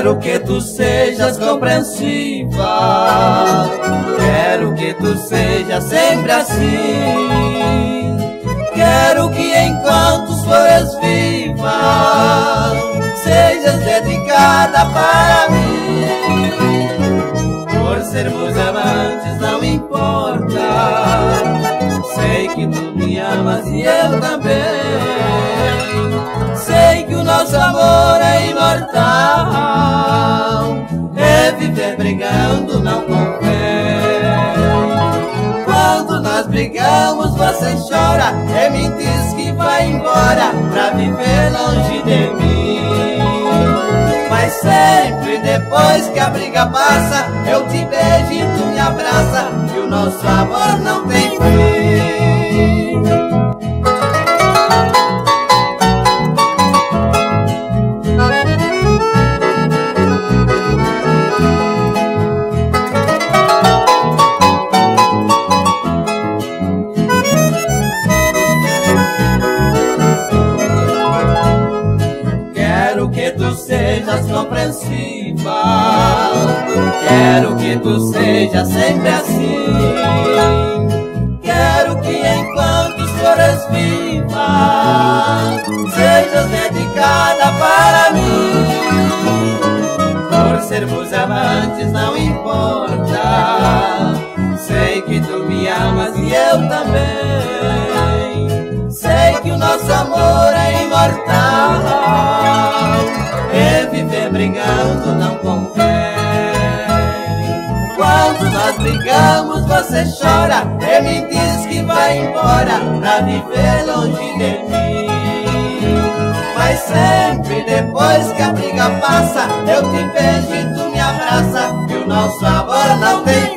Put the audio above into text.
Quero que tu sejas compreensiva, quero que tu sejas sempre assim. Quero que enquanto fores viva, sejas dedicada para mim. Por sermos amantes não importa, sei que tu me amas e eu também. Sei que o nosso amor é imortal, é viver brigando não convém. Quando nós brigamos você chora e me diz que vai embora pra viver longe de mim. Mas sempre depois que a briga passa, eu te beijo e tu me abraça, e o nosso amor não tem fim. Quero que tu sejas compreensiva, quero que tu sejas sempre assim. Quero que enquanto fores viva, sejas dedicada para mim. Por sermos amantes não importa, sei que tu me amas e eu também. Sei que o nosso amor é imortal, e viver brigando não convém. Quando nós brigamos você chora e me diz que vai embora pra viver longe de mim. Mas sempre depois que a briga passa, eu te beijo e tu me abraça, e o nosso amor não tem